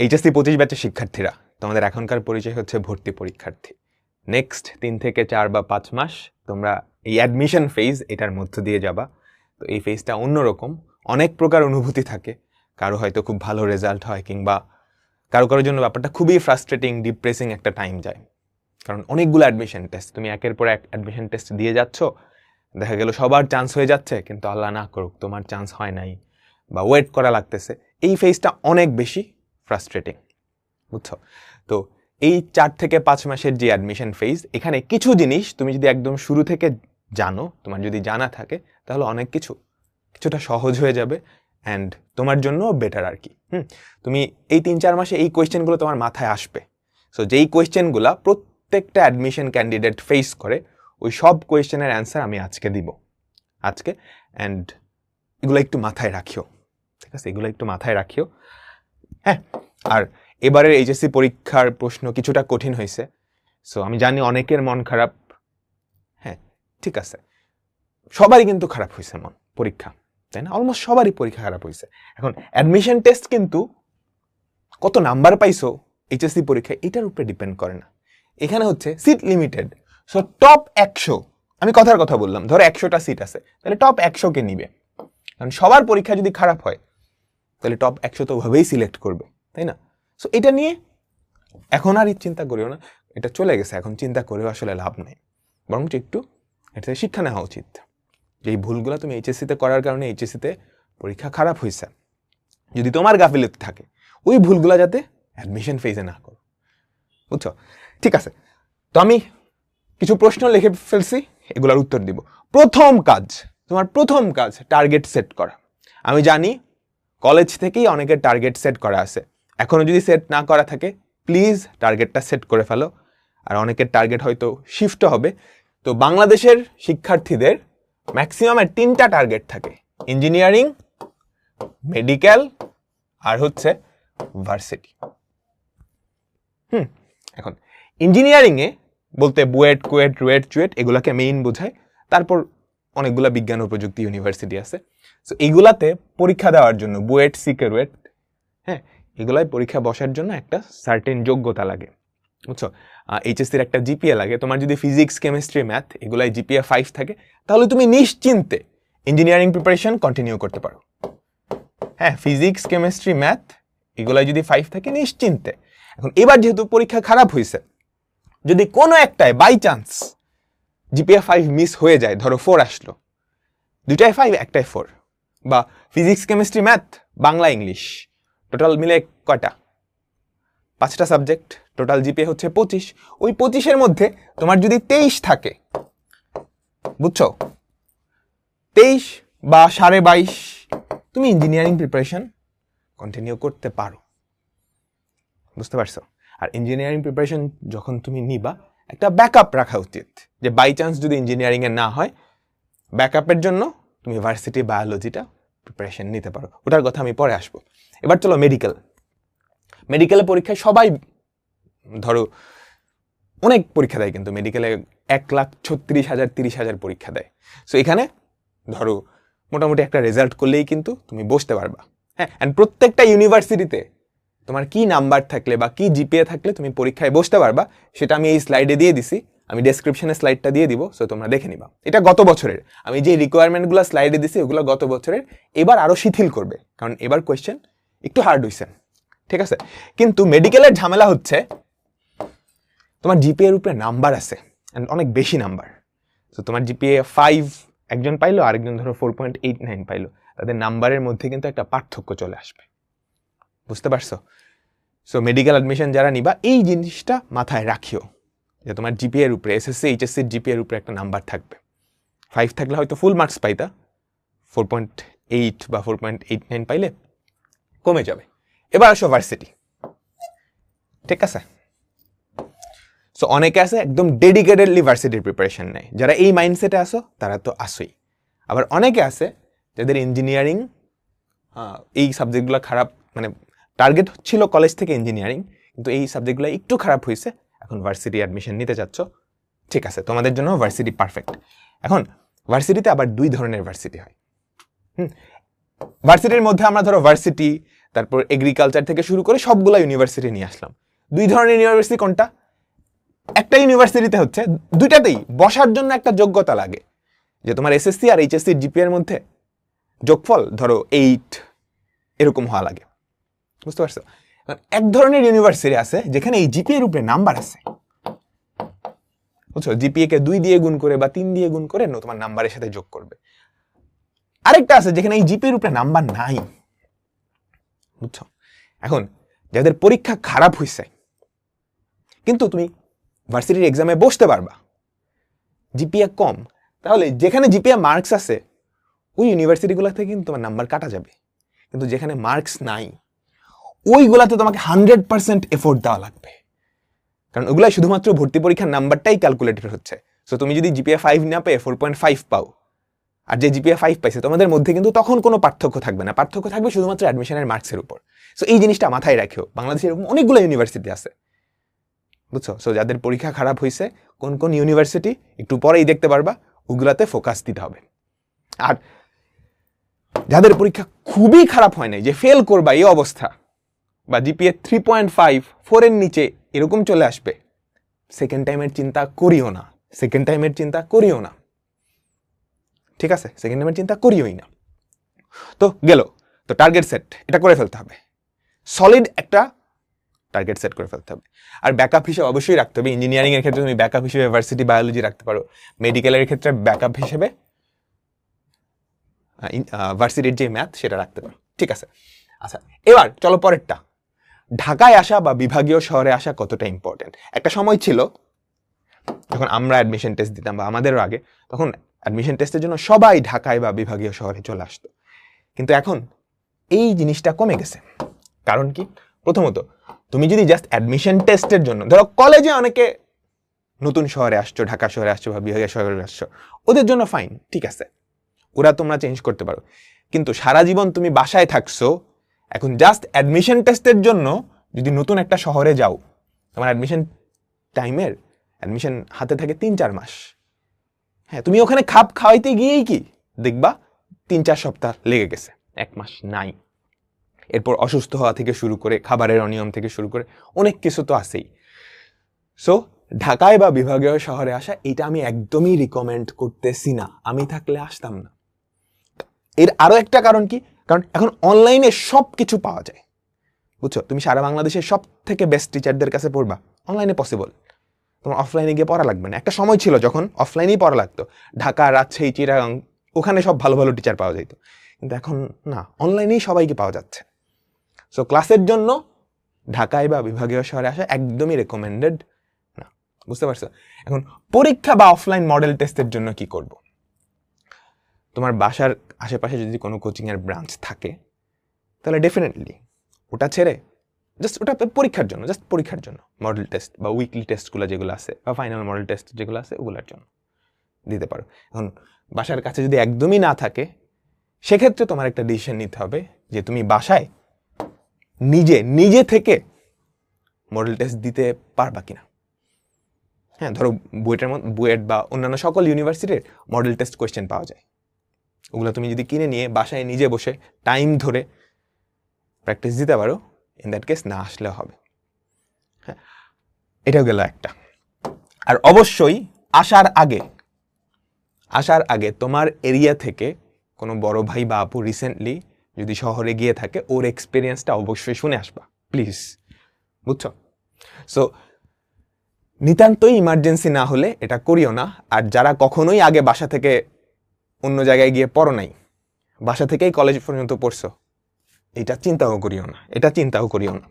HSC 25 ব্যাচের শিক্ষার্থীরা, তোমাদের এখনকার পরিচয় হচ্ছে ভর্তি পরীক্ষার্থী। নেক্সট 3 থেকে 4 বা 5 মাস তোমরা এই অ্যাডমিশন ফেজ এটার মধ্য দিয়ে যাবা। তো এই ফেজটা অন্যরকম, অনেক প্রকার অনুভূতি থাকে। কারো হয়তো খুব ভালো রেজাল্ট হয়, কিংবা কারোর জন্য ব্যাপারটা খুবই ফ্রাস্ট্রেটিং, ডিপ্রেসিং একটা টাইম যায়। কারণ অনেকগুলো অ্যাডমিশন টেস্ট, তুমি একের পর এক অ্যাডমিশন টেস্ট দিয়ে যাচ্ছ, দেখা গেল সবার চান্স হয়ে যাচ্ছে, কিন্তু আল্লাহ না করুক তোমার চান্স হয় নাই বা ওয়েট করা লাগতেছে। এই ফেজটা অনেক বেশি ফ্রাস্ট্রেটিং, বুঝছো? তো এই 4 থেকে 5 মাসের যে অ্যাডমিশন ফেজ, এখানে কিছু জিনিস তুমি যদি একদম শুরু থেকে জানো, তোমার যদি জানা থাকে, তাহলে অনেক কিছুটা সহজ হয়ে যাবে অ্যান্ড তোমার জন্য বেটার আর কি। তুমি এই 3-4 মাসে এই কোয়েশ্চেনগুলো তোমার মাথায় আসবে। সো যেই কোয়েশ্চেনগুলো প্রত্যেকটা অ্যাডমিশন ক্যান্ডিডেট ফেস করে, ওই সব কোয়েশ্চেনের অ্যান্সার আমি আজকে দিব অ্যান্ড এগুলো একটু মাথায় রাখিও, ঠিক আছে? এগুলো একটু মাথায় রাখিও। হ্যাঁ, আর এবারের এইচএসসি পরীক্ষার প্রশ্ন কিছুটা কঠিন হয়েছে। সো আমি জানি অনেকের মন খারাপ। হ্যাঁ, ঠিক আছে, সবারই কিন্তু খারাপ হয়েছে মন পরীক্ষা, তাই না? অলমোস্ট সবারই পরীক্ষা খারাপ হয়েছে। এখন অ্যাডমিশন টেস্ট কিন্তু কত নাম্বার পাইছো এইচএসসি পরীক্ষায় এটার উপরে ডিপেন্ড করে না। এখানে হচ্ছে সিট লিমিটেড। সো টপ 100, আমি কথার কথা বললাম, ধরো 100টা সিট আছে, তাহলে টপ 100কে নিবে। কারণ সবার পরীক্ষা যদি খারাপ হয়, তাহলে টপ 100 তো ওভাবেই সিলেক্ট করবে, তাই না? সো এটা নিয়ে এখন আর চিন্তা করিও না, এটা চলে গেছে, এখন চিন্তা করেও আসলে লাভ নেই। বরং একটু এটা থেকে শিক্ষা নেওয়া উচিত যে এই ভুলগুলো তুমি এইচএসসিতে করার কারণে এইচএসসিতে পরীক্ষা খারাপ হয়েছে। যদি তোমার গাফিলতি থাকে, ওই ভুলগুলো যাতে অ্যাডমিশন ফেজে না করো, বুঝছো? ঠিক আছে, তো আমি কিছু প্রশ্ন লিখে ফেলছি, এগুলোর উত্তর দিব। তোমার প্রথম কাজ টার্গেট সেট করা। আমি জানি কলেজ থেকেই অনেকের টার্গেট সেট করা আছে, এখনো যদি সেট না করা থাকে প্লিজ টার্গেটটা সেট করে ফেলো। আর অনেকের টার্গেট হয়তো শিফট হবে। তো বাংলাদেশের শিক্ষার্থীদের ম্যাক্সিমামের 3টা টার্গেট থাকে: ইঞ্জিনিয়ারিং, মেডিকেল, আর হচ্ছে ভার্সিটি। এখন ইঞ্জিনিয়ারিংয়ে বলতে বুয়েট, কুয়েট, রুয়েট, চুয়েট এগুলাকে মেইন বোঝায়। তারপর অনেকগুলা বিজ্ঞান ও প্রযুক্তি ইউনিভার্সিটি আছে। সো এইগুলাতে পরীক্ষা দেওয়ার জন্য বুয়েট, সিকে, রুয়েট, হ্যাঁ, এগুলাই পরীক্ষা বসার জন্য একটা সার্টেন যোগ্যতা লাগে, বুঝছো? এইচএসসির একটা জিপিএ লাগে। তোমার যদি ফিজিক্স, কেমিস্ট্রি, ম্যাথ এগুলাই জিপিএ 5 থাকে, তাহলে তুমি নিশ্চিন্তে ইঞ্জিনিয়ারিং প্রিপারেশন কন্টিনিউ করতে পারো। হ্যাঁ, ফিজিক্স, কেমিস্ট্রি, ম্যাথ এগুলাই যদি 5 থাকে নিশ্চিন্তে। এখন এবার যেহেতু পরীক্ষা খারাপ হয়েছে, যদি কোনো একটায় বাই চান্স জিপিএ 5 মিস হয়ে যায়, ধরো 4 আসলো, 2টায় 5 1টায় 4, বা physics, chemistry, math, Bangla, English total মিলে কয়টা? 5টা সাবজেক্ট, টোটাল জিপিএ হচ্ছে 25। ওই 25-এর মধ্যে তোমার যদি 23 থাকে, বুঝছো, 23 বা 22.5, তুমি ইঞ্জিনিয়ারিং প্রিপারেশন কন্টিনিউ করতে পারো, বুঝতে পারছো? আর ইঞ্জিনিয়ারিং প্রিপারেশন যখন তুমি নিবা, একটা ব্যাকআপ রাখা উচিত, যে বাই চান্স যদি ইঞ্জিনিয়ারিংয়ে না হয়, ব্যাকআপের জন্য তুমি ভার্সিটি বায়োলজিটা প্রিপারেশন নিতে পারো। ওটার কথা আমি পরে আসবো। এবার চলো মেডিকেলের পরীক্ষায় সবাই ধরো অনেক পরীক্ষা দেয়, কিন্তু মেডিকেলে 1,36,000 30,000 পরীক্ষা দেয়। সো এখানে ধরো মোটামুটি একটা রেজাল্ট করলেই কিন্তু তুমি বসতে পারবা। হ্যাঁ, অ্যান্ড প্রত্যেকটা ইউনিভার্সিটিতে তোমার কি নাম্বার থাকলে বা কি জিপিএ থাকলে তুমি পরীক্ষায় বসতে পারবা, সেটা আমি এই স্লাইডে দিয়ে দিছি। আমি ডেসক্রিপশনে স্লাইডটা দিয়ে দিব, সো তোমরা দেখে নিবা। এটা গত বছরের, আমি যে রিকোয়ারমেন্টগুলো স্লাইডে দিছি ওগুলো গত বছরের। এবার আরো শিথিল করবে, কারণ এবার কোয়েশ্চেন একটু হার্ড হয়েছে, ঠিক আছে? কিন্তু মেডিকেলের ঝামেলা হচ্ছে তোমার জিপিএর উপরে নাম্বার আছে, অ্যান্ড অনেক বেশি নাম্বার। সো তোমার জিপিএ 5 একজন পাইলো, আরেকজন ধরো 4.89 পাইলো, তাদের নাম্বারের মধ্যে কিন্তু একটা পার্থক্য চলে আসবে, বুঝতে পারছো? সো মেডিকেল অ্যাডমিশন যারা নিবা, এই জিনিসটা মাথায় রাখিও, যে তোমার জিপিএর উপরে, এসএসসি এইচএসসির জিপিএর উপরে একটা নাম্বার থাকবে। 5 থাকলে হয়তো ফুল মার্কস পাইতা, 4.8 বা 4.89 পাইলে কমে যাবে। এবার আসো ভার্সিটি, ঠিক আছে? সো অনেকে আছে একদম ডেডিকেটেডলি ভার্সিটির প্রিপারেশন নেয়। যারা এই মাইন্ডসেটে আসো তারা তো আসোই। আবার অনেকে আছে যাদের ইঞ্জিনিয়ারিং এই সাবজেক্টগুলো খারাপ, মানে টার্গেট ছিল কলেজ থেকে ইঞ্জিনিয়ারিং, কিন্তু এই সাবজেক্টগুলো একটু খারাপ হয়েছে, এখন ভার্সিটি অ্যাডমিশন নিতে চাচ্ছ, ঠিক আছে, তোমাদের জন্য ভার্সিটি পারফেক্ট। এখন ভার্সিটিতে আবার 2 ধরনের ভার্সিটি হয়। ভার্সিটির মধ্যে আমরা ধরো ভার্সিটি, তারপর এগ্রিকালচার থেকে শুরু করে সবগুলা ইউনিভার্সিটি নিয়ে আসলাম। 2 ধরনের ইউনিভার্সিটি কোনটা? একটা ইউনিভার্সিটিতে হচ্ছে দুইটাতেই বসার জন্য একটা যোগ্যতা লাগে, যে তোমার এসএসসি আর এইচএসসি জিপিএ এর মধ্যে যোগফল ধরো 8 এরকম হওয়া লাগে, বুঝতে পারছো? এক ধরনের ইউনিভার্সিটি আছে যেখানে এই জিপিএ এর উপরে নাম্বার আছে, বুঝছো? জিপিএ কে 2 দিয়ে গুণ করে বা 3 দিয়ে গুণ করে তোমার নাম্বারের সাথে যোগ করবে। আরেকটা আছে যেখানে এই জিপিএ এর উপরে নাম্বার নাই, বুঝছো? এখন যাদের পরীক্ষা খারাপ হয়েছে কিন্তু তুমি ভার্সিটির এক্সামে বসতে পারবা, জিপিএ কম, তাহলে যেখানে জিপিএ মার্কস আছে ওই ইউনিভার্সিটিগুলো থেকে কিন্তু তোমার নাম্বার কাটা যাবে। কিন্তু যেখানে মার্কস নাই ওইগুলাতে তোমাকে 100% এফোর্ট দেওয়া লাগবে, কারণ ওগুলাই শুধুমাত্র ভর্তি পরীক্ষার নাম্বারটাই ক্যালকুলেটেড হচ্ছে। সো তুমি যদি জিপিএ 5 না পেয়ে 4.5 পাও, আর যে জিপিএ 5 পাইছে তোমাদের মধ্যে কিন্তু তখন কোনো পার্থক্য থাকবে না, পার্থক্য থাকবে শুধুমাত্র অ্যাডমিশনের মার্কসের উপর। সো এই জিনিসটা মাথায় রাখিও, বাংলাদেশে এরকম অনেকগুলো ইউনিভার্সিটি আছে, বুঝছো? সো যাদের পরীক্ষা খারাপ হয়েছে কোন কোন ইউনিভার্সিটি একটু পরেই দেখতে পারবা, ওগুলাতে ফোকাস দিতে হবে। আর যাদের পরীক্ষা খুবই খারাপ হয় নাই, যে ফেল করবা এই অবস্থা, বা জিপিএ 3.5 4 এর নিচে এরকম চলে আসবে, সেকেন্ড টাইমের চিন্তা করিও না, সেকেন্ড টাইমের চিন্তা করিও না, ঠিক আছে? সেকেন্ড টাইমের চিন্তা করিওই না। তো গেল, তো টার্গেট সেট এটা করে ফেলতে হবে, সলিড একটা টার্গেট সেট করে ফেলতে হবে। আর ব্যাকআপ হিসেবে অবশ্যই রাখতে হবে, ইঞ্জিনিয়ারিং এর ক্ষেত্রে তুমি ব্যাকআপ হিসেবে ভার্সিটি বায়োলজি রাখতে পারো, মেডিকেলের ক্ষেত্রে ব্যাকআপ হিসেবে ভার্সিটির যে ম্যাথ সেটা রাখতে পারো, ঠিক আছে? আচ্ছা, এবার চলো পরেরটা, ঢাকায় আসা বা বিভাগীয় শহরে আসা কতটা ইম্পর্টেন্ট। একটা সময় ছিল যখন আমরা অ্যাডমিশন টেস্ট দিতাম বা আমাদেরও আগে, তখন অ্যাডমিশন টেস্টের জন্য সবাই ঢাকায় বা বিভাগীয় শহরে চলে আসতো, কিন্তু এখন এই জিনিসটা কমে গেছে। কারণ কি? প্রথমত, তুমি যদি জাস্ট অ্যাডমিশন টেস্টের জন্য, ধরো কলেজে অনেকে নতুন শহরে আসছো, ঢাকা শহরে আসছো বা বিভাগীয় শহরে আসছো, ওদের জন্য ফাইন, ঠিক আছে, ওরা তোমরা চেঞ্জ করতে পারো। কিন্তু সারা জীবন তুমি বাসায় থাকছো, এখন জাস্ট অ্যাডমিশন টেস্টের জন্য যদি নতুন একটা শহরে যাও, তোমার অ্যাডমিশন হাতে থাকে 3-4 মাস। হ্যাঁ, তুমি ওখানে খাপ খাওয়াইতে গিয়েই কি দেখবা 3-4 সপ্তাহ লেগে গেছে, 1 মাস নাই। এরপর অসুস্থ হওয়া থেকে শুরু করে খাবারের অনিয়ম থেকে শুরু করে অনেক কিছু তো আছেই। সো ঢাকায় বা বিভাগীয় শহরে আসা এটা আমি একদমই রিকমেন্ড করতেছি না, আমি থাকলে আসতাম না। এর আরো একটা কারণ কি? কারণ এখন অনলাইনে সব কিছু পাওয়া যায়, বুঝছো? তুমি সারা বাংলাদেশের সব থেকে বেস্ট টিচারদের কাছে পড়বা, অনলাইনে পসিবল, তোমার অফলাইনে গিয়ে পড়া লাগবে না। একটা সময় ছিল যখন অফলাইনেই পড়া লাগতো, ঢাকা, রাজশাহী, চিটাগাং, ওখানে সব ভালো ভালো টিচার পাওয়া যেত, কিন্তু এখন না, অনলাইনেই সবাইকে পাওয়া যাচ্ছে। সো ক্লাসের জন্য ঢাকায় বা বিভাগীয় শহরে আসা একদমই রেকমেন্ডেড না, বুঝতে পারছো? এখন পরীক্ষা বা অফলাইন মডেল টেস্টের জন্য কি করব? তোমার বাসার আশেপাশে যদি কোনো কোচিংয়ের ব্রাঞ্চ থাকে তাহলে ডেফিনেটলি ওটা ছেড়ে জাস্ট ওটা পরীক্ষার জন্য, জাস্ট পরীক্ষার জন্য মডেল টেস্ট বা উইকলি টেস্টগুলো যেগুলো আছে বা ফাইনাল মডেল টেস্ট যেগুলো আছে ওগুলোর জন্য দিতে পারো। এখন বাসার কাছে যদি একদমই না থাকে, সেক্ষেত্রে তোমার একটা ডিসিশন নিতে হবে যে তুমি বাসায় নিজে থেকে মডেল টেস্ট দিতে পারবা কিনা। হ্যাঁ, ধরো বুয়েট বা অন্যান্য সকল ইউনিভার্সিটির মডেল টেস্ট কোয়েশ্চেন পাওয়া যায়, ওগুলো তুমি যদি কিনে নিয়ে বাসায় নিজে বসে টাইম ধরে প্র্যাকটিস দিতে পারো, ইন দ্যাট কেস না আসলেও হবে। হ্যাঁ, এটাও গেল একটা। আর অবশ্যই আসার আগে তোমার এরিয়া থেকে কোনো বড় ভাই বা আপু রিসেন্টলি যদি শহরে গিয়ে থাকে, ওর এক্সপিরিয়েন্সটা অবশ্যই শুনে আসবা প্লিজ, বুঝছো? সো নিতান্তই ইমার্জেন্সি না হলে এটা করিও না। আর যারা কখনোই আগে বাসা থেকে অন্য জায়গায় গিয়ে পড়ো নাই, বাসা থেকেই কলেজ পর্যন্ত পড়ছো, এটা চিন্তাও করিও না,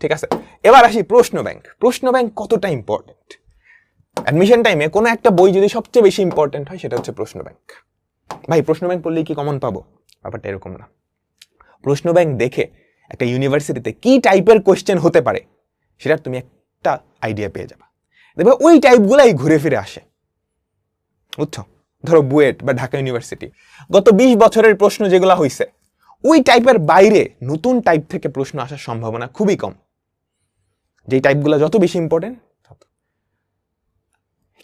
ঠিক আছে? এবার আসি প্রশ্ন ব্যাংক কতটা ইম্পর্টেন্ট। অ্যাডমিশন টাইমে কোনো একটা বই যদি সবচেয়ে বেশি ইম্পর্টেন্ট হয় সেটা হচ্ছে প্রশ্ন ব্যাংক। ভাই প্রশ্ন ব্যাংক পড়লেই কি কমন পাবো? ব্যাপারটা এরকম না। প্রশ্ন ব্যাংক দেখে একটা ইউনিভার্সিটিতে কি টাইপের কোয়েশ্চেন হতে পারে সেটার তুমি একটা আইডিয়া পেয়ে যাবে। দেখবে ওই টাইপগুলাই ঘুরে ফিরে আসে, বুঝছো? ধরো বুয়েট বা ঢাকা ইউনিভার্সিটি গত 20 বছরের প্রশ্ন যেগুলো হয়েছে, ওই টাইপের বাইরে নতুন টাইপ থেকে প্রশ্ন আসার সম্ভাবনা খুবই কম। যেই টাইপগুলো যত বেশি ইম্পর্টেন্ট তত।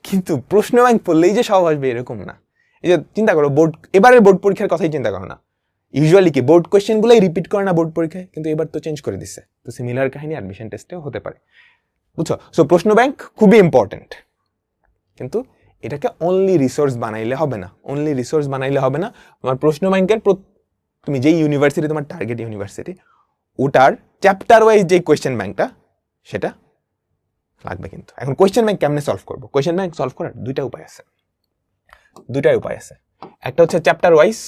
কিন্তু প্রশ্ন ব্যাংক পড়লেই যে সব আসবে এরকম না। এই যে চিন্তা করো, এবারের বোর্ড পরীক্ষার কথাই চিন্তা করো না, ইউজুয়ালি কি বোর্ড কোয়েশ্চেনগুলোই রিপিট করে না বোর্ড পরীক্ষায়, কিন্তু এবার তো চেঞ্জ করে দিচ্ছে। তো সিমিলার কাহিনী অ্যাডমিশন টেস্টেও হতে পারে, বুঝছো? সো প্রশ্ন ব্যাংক খুবই ইম্পর্টেন্ট, কিন্তু এটাকে অনলি রিসোর্স বানাইলে হবে না। অনলি রিসোর্স বানাইলে হবে না। তোমার প্রশ্ন ব্যাংকের তুমি যেই ইউনিভার্সিটি, তোমার টার্গেট ইউনিভার্সিটি, ওটার চ্যাপ্টার ওয়াইজ যে কোয়েশ্চেন ব্যাংকটা সেটা লাগবে। কিন্তু এখন কোয়েশ্চেন ব্যাংক কেমনে সলভ করবো? কোয়েশ্চেন ব্যাংক সলভ করার দুইটাই উপায় আছে। একটা হচ্ছে চ্যাপ্টার ওয়াইজ,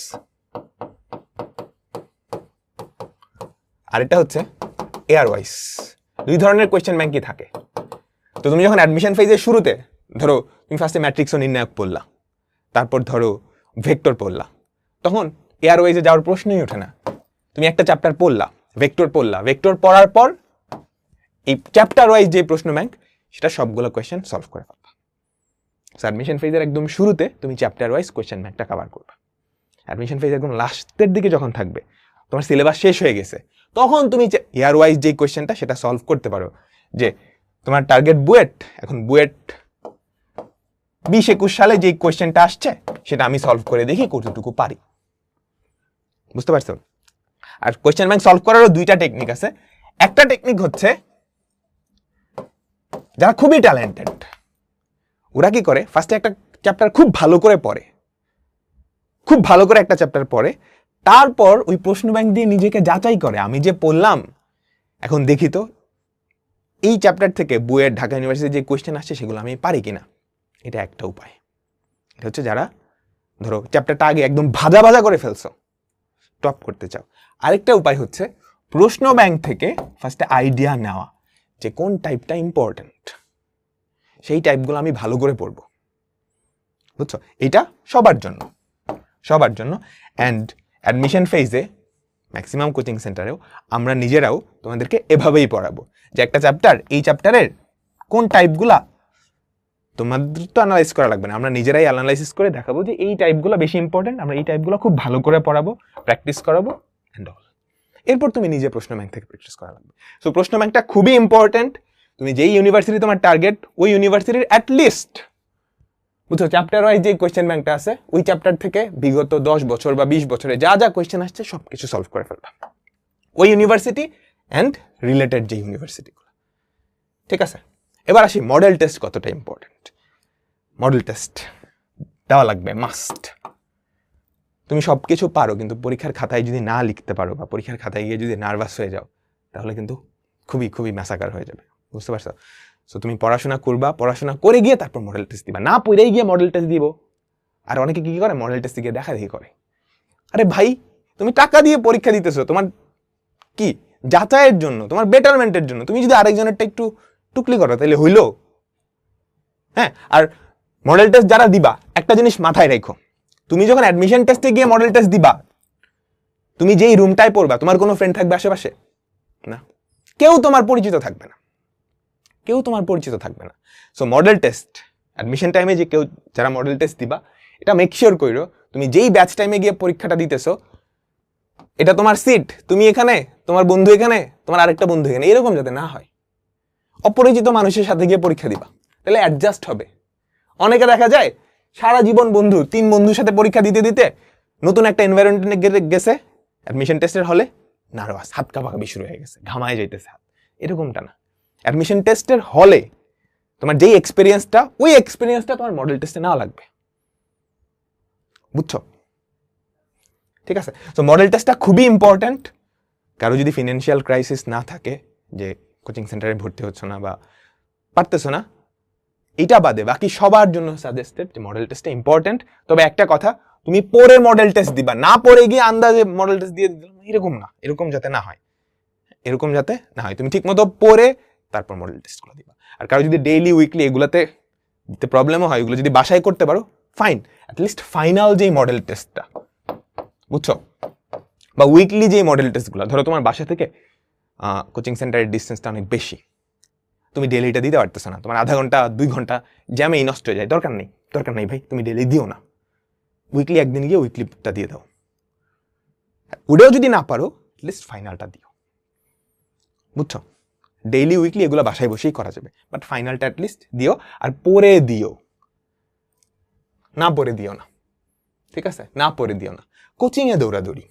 আর এটা হচ্ছে এয়ার ওয়াইজ। দুই ধরনের কোয়েশ্চেন ব্যাংকই থাকে। তো তুমি যখন অ্যাডমিশন ফেজের শুরুতে ধরো তুমি ফার্স্টে ম্যাট্রিক্স ও নির্ণায়ক পড়লা, তারপর ধরো ভেক্টর পড়লা, তখন এয়ার ওয়াইজে যাওয়ার প্রশ্নই ওঠে না। তুমি একটা চ্যাপ্টার পড়লা, ভেক্টর পড়লা, ভেক্টর পড়ার পর এই চ্যাপ্টার ওয়াইজ যে প্রশ্ন ব্যাংক সেটা সবগুলো কোয়েশ্চেন সলভ করে পাবা। অ্যাডমিশন ফেজের একদম শুরুতে তুমি চ্যাপ্টার ওয়াইজ কোয়েশ্চেন ব্যাংকটা কভার করবে। অ্যাডমিশন ফেজ একদম লাস্টের দিকে যখন থাকবে, তোমার সিলেবাস শেষ হয়ে গেছে, তখন তুমি ইয়ার ওয়াইজ যে কোয়েশ্চেনটা সেটা সলভ করতে পারো। যে তোমার টার্গেট বুয়েট, এখন বুয়েট 20-21 সালে যে কোয়েশ্চেনটা আসছে সেটা আমি সলভ করে দেখি কতটুকু পারি, বুঝতে পারছো? আর কোয়েশ্চেন ব্যাংক সলভ করারও দুইটা টেকনিক আছে। একটা টেকনিক হচ্ছে যারা খুবই ট্যালেন্টেড, ওরা কি করে, ফার্স্টে একটা চ্যাপ্টার খুব ভালো করে পড়ে, খুব ভালো করে একটা চ্যাপ্টার পড়ে, তারপর ওই প্রশ্ন ব্যাংক দিয়ে নিজেকে যাচাই করে, আমি যে পড়লাম এখন দেখি তো এই চ্যাপ্টার থেকে বুয়েট, ঢাকা ইউনিভার্সিটি যে কোয়েশ্চেন আসছে সেগুলো আমি পারি কিনা। এটা একটা উপায়। এটা হচ্ছে যারা ধরো চ্যাপ্টারটা আগে একদম ভাজা ভাজা করে ফেলছো, টপ করতে চাও। আরেকটা উপায় হচ্ছে প্রশ্ন ব্যাংক থেকে ফার্স্টে আইডিয়া নেওয়া যে কোন টাইপটা ইম্পর্টেন্ট, সেই টাইপগুলো আমি ভালো করে পড়বো, বুঝছো? এটা সবার জন্য। অ্যান্ড অ্যাডমিশন ফেজে ম্যাক্সিমাম কোচিং সেন্টারেও আমরা নিজেরাও তোমাদেরকে এভাবেই পড়াবো যে একটা চ্যাপ্টার, এই চ্যাপ্টারের কোন টাইপগুলা তোমাদের তো অ্যানালাইজ করা লাগবে না, আমরা নিজেরাই অ্যানালাইসিস করে দেখাবো যে এই টাইপগুলো বেশি ইম্পর্টেন্ট, আমরা এই টাইপগুলো খুব ভালো করে পড়াবো, প্র্যাকটিস করাবো অ্যান্ড অল। এরপর তুমি নিজে প্রশ্ন ব্যাংক থেকে প্র্যাকটিস করা লাগবে। সো প্রশ্ন ব্যাংকটা খুবই ইম্পর্টেন্ট। তুমি যেই ইউনিভার্সিটি তোমার টার্গেট, ওই ইউনিভার্সিটির অ্যাটলিস্ট, বুঝছো, চ্যাপ্টার ওয়াইজ যে কোয়েশ্চেন ব্যাংকটা আছে ওই চ্যাপ্টার থেকে বিগত 10 বছর বা 20 বছরে যা যা কোয়েশ্চেন আসছে সব কিছু সলভ করে ফেলবা, ওই ইউনিভার্সিটি অ্যান্ড রিলেটেড যে ইউনিভার্সিটিগুলো। ঠিক আছে, এবার আসি মডেল টেস্ট কতটা ইম্পর্টেন্ট। মডেল টেস্ট দেওয়া লাগবে, মাস্ট। তুমি সব কিছু পারো, কিন্তু পরীক্ষার খাতায় যদি না লিখতে পারো বা পরীক্ষার খাতায় গিয়ে যদি নার্ভাস হয়ে যাও, তাহলে কিন্তু খুবই ম্যাসাকার হয়ে যাবে, বুঝতে পারছো? সো তুমি পড়াশোনা করবা, পড়াশোনা করে গিয়ে তারপর মডেল টেস্ট দিবা, না পড়েই গিয়ে মডেল টেস্ট দিব। আর অনেকে কি করে, মডেল টেস্ট গিয়ে দেখা দেখি করে। আরে ভাই, তুমি টাকা দিয়ে পরীক্ষা দিতেছো তোমার কি যাচাইয়ের জন্য, তোমার বেটারমেন্টের জন্য। তুমি যদি আরেকজনেরটা একটু টুকলি করো তাহলে হইলো? হ্যাঁ, আর মডেল টেস্ট যারা দিবা, একটা জিনিস মাথায় রেখো, তুমি যখন অ্যাডমিশন টেস্টে গিয়ে মডেল টেস্ট দিবা, তুমি যেই রুমটায় পড়বা, তোমার কোনো ফ্রেন্ড থাকবে আশেপাশে? না, কেউ তোমার পরিচিত থাকবে না। সো মডেল টেস্ট অ্যাডমিশন টাইমে যে কেউ যারা মডেল টেস্ট দিবা, এটা মেক শিওর করো তুমি যেই ব্যাচ টাইমে গিয়ে পরীক্ষাটা দিতেছো, এটা তোমার সিট, তুমি এখানে, তোমার বন্ধু এখানে, তোমার আরেকটা বন্ধু এখানে, এরকম যাতে না হয়। অপরিচিত মানুষের সাথে গিয়ে পরীক্ষা দিবা, তাহলে অ্যাডজাস্ট হবে। অনেকে দেখা যায় সারা জীবন 3 বন্ধুর সাথে পরীক্ষা দিতে দিতে নতুন একটা এনভায়রনমেন্টে গেছে, অ্যাডমিশন টেস্টের হলে নার্ভাস, হাত কাঁপাকাঁপি শুরু হয়ে গেছে, ঘামায় যাইতেছে হাত। এরকমটা না, অ্যাডমিশন টেস্টের হলে তোমার যেই এক্সপিরিয়েন্সটা, ওই এক্সপিরিয়েন্সটা তোমার মডেল টেস্টে নেওয়া লাগবে, বুঝছো? ঠিক আছে, সো মডেল টেস্টটা খুবই ইম্পর্ট্যান্ট। কারো যদি ফিনান্সিয়াল ক্রাইসিস না থাকে, যে কোচিং সেন্টারে ভর্তি হচ্ছ না বা পারতেছো না, এটা বাদে বাকি সবার জন্য সাজেস্টেড যে মডেল টেস্টটা ইম্পর্টেন্ট। তবে একটা কথা, তুমি পড়ে মডেল টেস্ট দিবা, না পড়ে গিয়ে আন্দাজে মডেল টেস্ট দিয়ে দিলাম, এরকম যাতে না হয়। তুমি ঠিক মতো পড়ে তারপর মডেল টেস্টগুলো দিবা। আর কারো যদি ডেইলি, উইকলি এগুলাতে দিতে প্রবলেমও হয়, এগুলো যদি বাসায় করতে পারো ফাইন, অ্যাটলিস্ট ফাইনাল যেই মডেল টেস্টটা, বুঝছো, বা উইকলি যেই মডেল টেস্টগুলো, ধরো তোমার বাসা থেকে কোচিং সেন্টারের ডিস্টেন্সটা অনেক বেশি, তুমি ডেলিটা দিতে পারতেছো না, তোমার আধা ঘন্টা 2 ঘন্টা জ্যামেই নষ্ট হয়ে যায়, দরকার নেই ভাই, তুমি ডেলি দিও না, উইকলি একদিন গিয়ে উইকলিটা দিয়ে দাও। ওটাও যদি না পারো, লিস্ট ফাইনালটা দিও, বুঝছো? ডেইলি, উইকলি এগুলো বাসায় বসেই করা যাবে, বাট ফাইনালটা অ্যাটলিস্ট দিও। আর পড়ে দিও, না পড়ে দিও না, ঠিক আছে? না পড়ে দিও না। কোচিংয়ে দৌড়াদৌড়ি,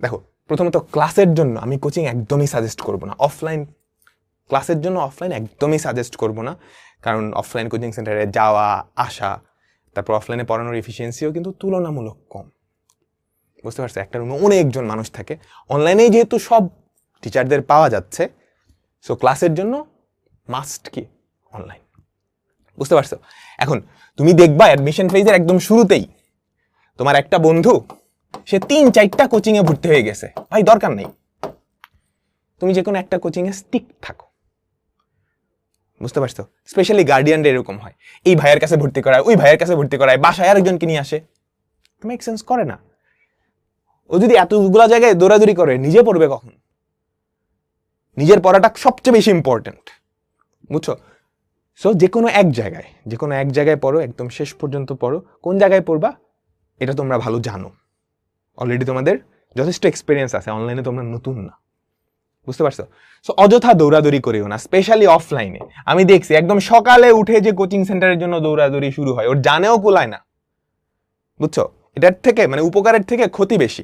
দেখো, প্রথমত ক্লাসের জন্য আমি কোচিং একদমই সাজেস্ট করব না। অফলাইন ক্লাসের জন্য অফলাইন একদমই সাজেস্ট করব না, কারণ অফলাইন কোচিং সেন্টারে যাওয়া আসা, তারপর অফলাইনে পড়ানোর এফিসিয়েন্সিও কিন্তু তুলনামূলক কম। বুঝতে পারছো? একটা রুমে অনেকজন মানুষ থাকে। অনলাইনেই যেহেতু সব টিচারদের পাওয়া যাচ্ছে, সো ক্লাসের জন্য মাস্ট কি অনলাইন। বুঝতে পারছো? এখন তুমি দেখবা অ্যাডমিশন ফেজের একদম শুরুতেই তোমার একটা বন্ধু সে 3-4টা কোচিংয়ে ভর্তি হয়ে গেছে। ভাই দরকার নেই, তুমি যে কোনো একটা কোচিংয়ে স্টিক থাকো। বুঝতে পারছো? স্পেশালি গার্ডিয়ানরা এরকম হয়, এই ভাইয়ের কাছে ভর্তি করায়, ওই ভাইয়ের কাছে ভর্তি করায়, বাসায় আরেকজনকে নিয়ে আসে। মেক সেন্স করে না। ও যদি এতগুলা জায়গায় দৌড়াদৌড়ি করে, নিজে পড়বে কখন? নিজের পড়াটা সবচেয়ে বেশি ইম্পর্টেন্ট। বুঝছো? সো যে কোনো এক জায়গায় পড়ো, একদম শেষ পর্যন্ত পড়ো। কোন জায়গায় পড়বা এটা তোমরা ভালো জানো, অলরেডি তোমাদের যথেষ্ট এক্সপিরিয়েন্স আছে, অনলাইনে তোমরা নতুন না। বুঝতে পারছো? সো অযথা দৌড়াদৌড়ি করিও না, স্পেশালি অফলাইনে। আমি দেখছি একদম সকালে উঠে যে কোচিং সেন্টারের জন্য দৌড়াদৌড়ি শুরু হয়, ওর জানেও কুলায় না। বুঝছো? এটার থেকে মানে উপকারের থেকে ক্ষতি বেশি।